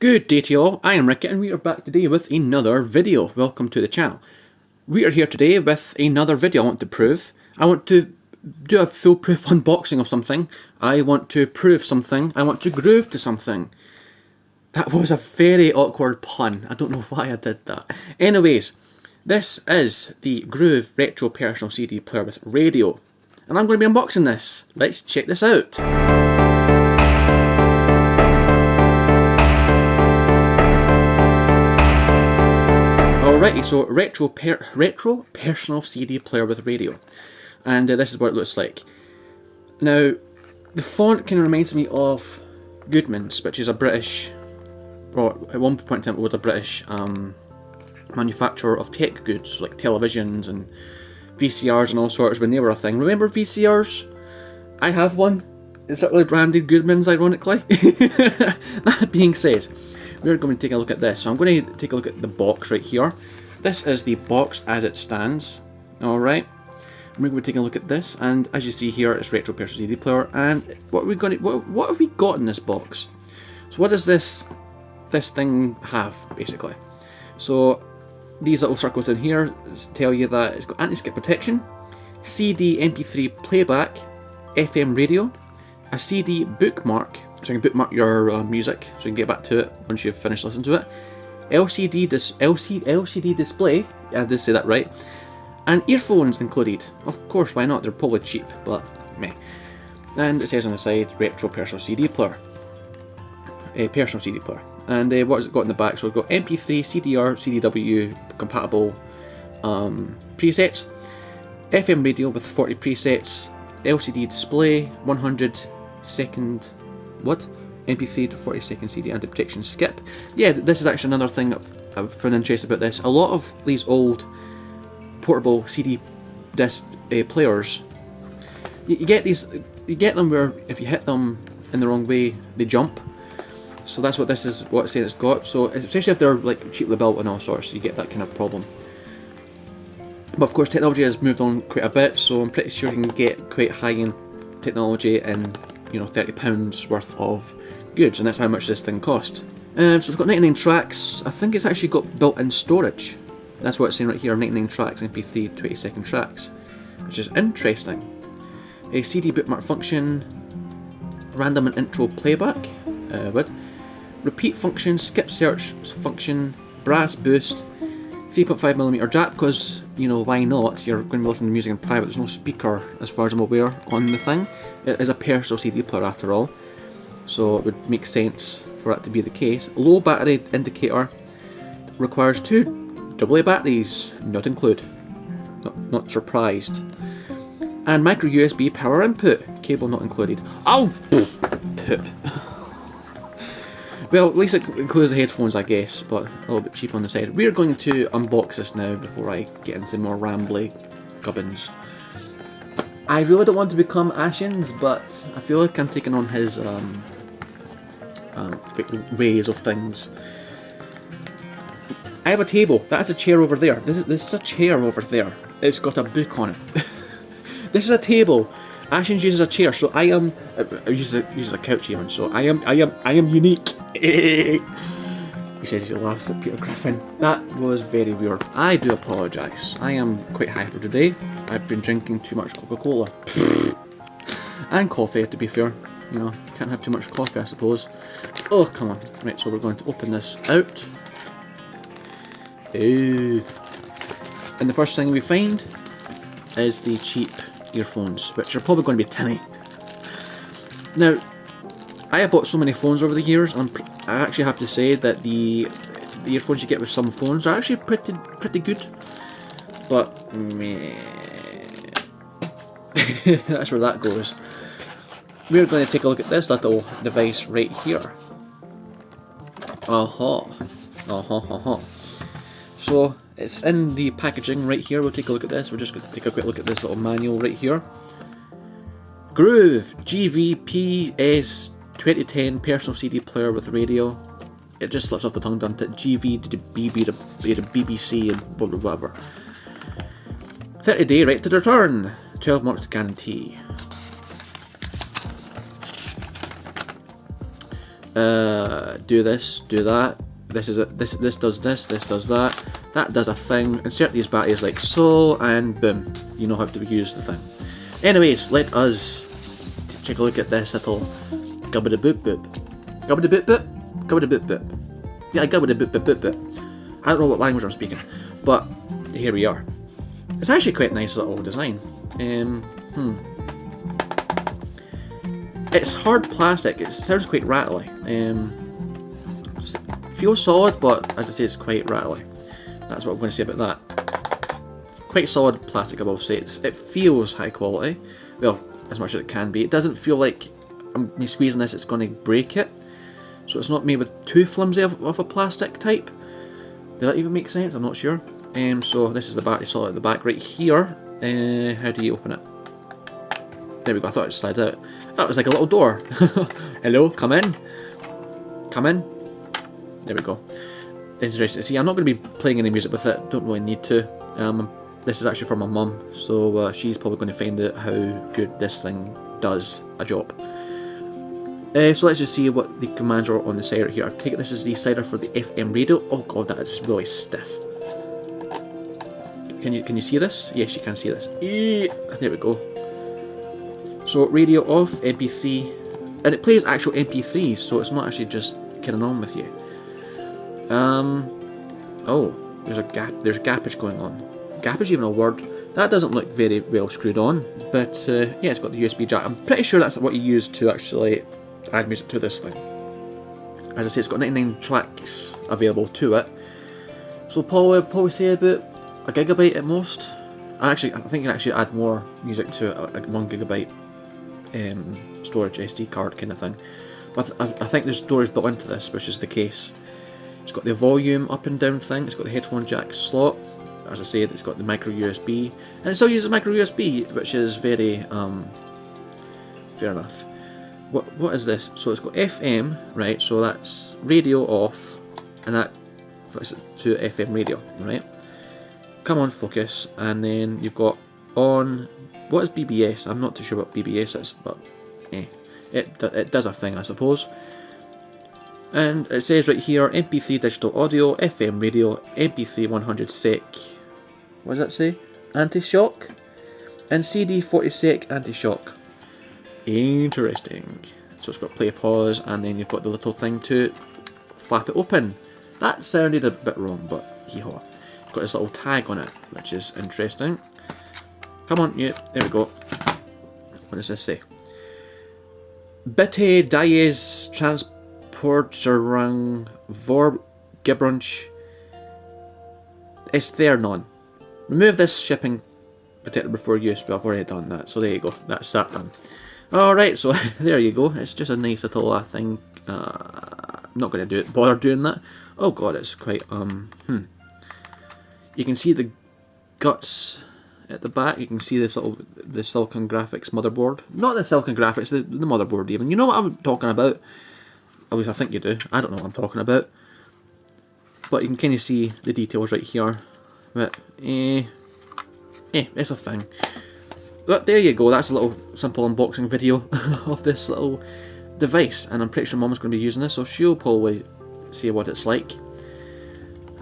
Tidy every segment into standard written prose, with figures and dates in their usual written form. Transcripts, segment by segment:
Good day to you all, I am Ricky and we are back today with another video. Welcome to the channel. We are here today with another video I want to prove. I want to do a foolproof unboxing of something. I want to prove something. I want to groove to something. That was a very awkward pun. I don't know why I did that. Anyways, this is the Groove Retro Personal CD Player with Radio. And I'm going to be unboxing this. Let's check this out. Alrighty, so retro personal CD player with radio, and this is what it looks like. Now, the font kind of reminds me of Goodman's, which is a British, or at one point in time it was a British manufacturer of tech goods like televisions and VCRs and all sorts when they were a thing. Remember VCRs? I have one. It's literally branded Goodman's, ironically. That being said, we're going to take a look at this. So I'm going to take a look at the box right here. This is the box as it stands. Alright. We're going to take a look at this, and as you see here, it's Retro Personal CD Player. And what have we got in this box? So what does this thing have, basically? So these little circles down here tell you that it's got anti-skip protection, CD MP3 playback, FM radio, a CD bookmark, so you can bookmark your music, so you can get back to it once you've finished listening to it. LCD display, I did say that right, and earphones included. Of course, why not? They're probably cheap, but meh. And it says on the side, Retro Personal CD Player. Personal CD Player. And what has it got in the back? So we've got MP3, CDR, CDW compatible presets, FM radio with 40 presets, LCD display, 100-second MP3 to 40-second CD anti-protection skip. Yeah, this is actually another thing I've found interesting about this. A lot of these old portable CD disc players, you get them where if you hit them in the wrong way, they jump. So that's what this is, what it's saying it's got. So especially if they're like cheaply built and all sorts, you get that kind of problem. But of course, technology has moved on quite a bit, so I'm pretty sure you can get quite high-end technology in, you know, £30 worth of goods, and that's how much this thing cost. So it's got 99 tracks. I think it's actually got built-in storage. That's what it's saying right here, 99 tracks, MP3, 20-second tracks, which is interesting. A CD bookmark function, random and intro playback, repeat function, skip search function, brass boost, 3.5mm jack, because, you know, why not? You're going to be listening to music in private, there's no speaker, as far as I'm aware, on the thing. It is a personal CD player after all, so it would make sense for that to be the case. Low battery indicator, requires 2 AA batteries, not included. Not surprised. And micro USB power input, cable not included. Oh, poop. Well, at least it includes the headphones, I guess, but a little bit cheap on the side. We're going to unbox this now before I get into more rambly gubbins. I really don't want to become Ashens, but I feel like I'm taking on his ways of things. I have a table. That's a chair over there. This is a chair over there. It's got a book on it. This is a table. Ashens uses a chair, so I am. Uses a couch even. So I am unique. He says he laughs at Peter Griffin. That was very weird. I do apologise. I am quite hyper today. I've been drinking too much Coca-Cola. And coffee, to be fair. You know, can't have too much coffee, I suppose. Oh, come on. Right, so we're going to open this out. Ooh. And the first thing we find is the cheap earphones, which are probably going to be tinny. Now, I have bought so many phones over the years, and I actually have to say that the earphones you get with some phones are actually pretty good. But meh. That's where that goes. We're going to take a look at this little device right here. So it's in the packaging right here. We'll take a look at this. We're just going to take a quick look at this little manual right here. Groove GVPS 2010 personal CD player with radio. It just slips off the tongue, doesn't it? GV to the BB to BBC and whatever. 30-day right to return. 12 months guarantee. do this, do that. This does this, this does that. That does a thing. Insert these batteries like so, and boom, you know how to use the thing. Anyways, let us take a look at this little gubbity boop boop. Gubbity boop boop? Gubbity boop boop. Yeah, gubbity boop boop boop boop. I don't know what language I'm speaking, but here we are. It's actually quite a nice little design. It's hard plastic. It sounds quite rattly. Feels solid, but as I say, it's quite rattly. That's what I'm going to say about that. Quite solid plastic, I will say. It feels high quality. Well, as much as it can be. It doesn't feel like me squeezing this, it's going to break it. So it's not made with too flimsy of a plastic type. Does that even make sense? I'm not sure. So this is the battery solid at the back right here. How do you open it? There we go. I thought it slid out. Oh, it was like a little door. Hello, come in. Come in. There we go. Interesting. See, I'm not going to be playing any music with it. Don't really need to. This is actually for my mum, so she's probably going to find out how good this thing does a job. So let's just see what the commands are on the side right here. I take it this is the slider for the FM radio. Oh god, that is really stiff. Can you see this? Yes, you can see this. There we go. So radio off, MP3, and it plays actual MP3s, so it's not actually just kidding on with you. Oh, there's a gap. There's gappage going on. Gappage, even a word. That doesn't look very well screwed on, but yeah, it's got the USB jack. I'm pretty sure that's what you use to actually add music to this thing. As I say, it's got 99 tracks available to it. So probably say about a gigabyte at most. I think you can actually add more music to a 1 gigabyte storage SD card kind of thing. But I think there's storage built into this, which is the case. It's got the volume up and down thing. It's got the headphone jack slot. As I said, it's got the micro USB, and it still uses micro USB, which is very fair enough. What is this? So it's got FM, right? So that's radio off, and that flips it to FM radio, right? Come on, focus, and then you've got on. What is BBS? I'm not too sure what BBS is, but it does a thing, I suppose. And it says right here, MP3 digital audio, FM radio, MP3 100 sec. What does that say? Anti-shock, and CD 40 sec anti-shock. Interesting. So it's got play, pause, and then you've got the little thing to flap it open. That sounded a bit wrong, but hee-haw. Got this little tag on it, which is interesting. Come on, yeah, there we go. What does this say? Bitte dies transporterung vor Gebrunch ist there none. Remove this shipping protector before use. Well, I've already done that, so there you go. That's that done. Alright, so there you go. It's just a nice little thing. I'm not going to bother doing that. Oh god, it's quite, You can see the guts at the back. You can see the Silicon Graphics motherboard. Not the Silicon Graphics, the motherboard even. You know what I'm talking about? At least I think you do. I don't know what I'm talking about. But you can kind of see the details right here. But, it's a thing. But there you go, that's a little simple unboxing video of this little device. And I'm pretty sure Mum's going to be using this, so she'll probably see what it's like.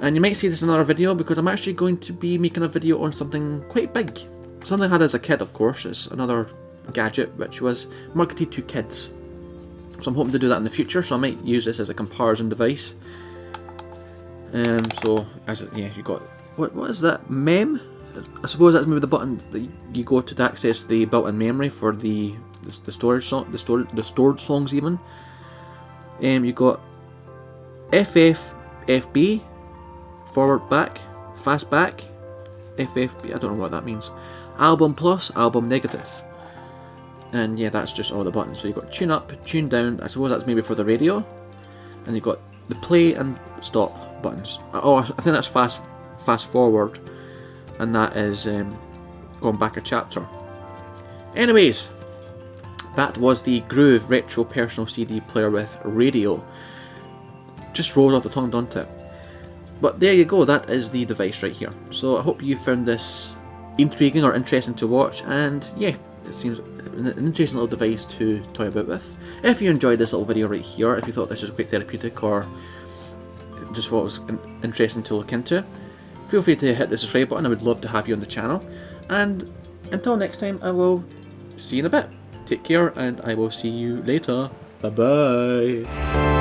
And you might see this in another video, because I'm actually going to be making a video on something quite big. Something I had as a kid, of course. It's another gadget which was marketed to kids. So I'm hoping to do that in the future, so I might use this as a comparison device. So, you got... What is that? Mem? I suppose that's maybe the button that you go to access the built-in memory for the storage song, the stored songs even. You got FB, forward back, fast back, FFB, I don't know what that means. Album plus, album negative. And yeah, that's just all the buttons. So you've got tune up, tune down, I suppose that's maybe for the radio. And you've got the play and stop buttons. Oh, I think that's fast forward. And that is going back a chapter. Anyways, that was the Groove Retro Personal CD Player with Radio. Just rolls off the tongue, don't it? But there you go, that is the device right here. So I hope you found this intriguing or interesting to watch, and yeah, it seems an interesting little device to toy about with. If you enjoyed this little video right here, if you thought this was quite therapeutic or just thought it was interesting to look into, feel free to hit the subscribe button. I would love to have you on the channel. And until next time, I will see you in a bit. Take care, and I will see you later. Bye bye.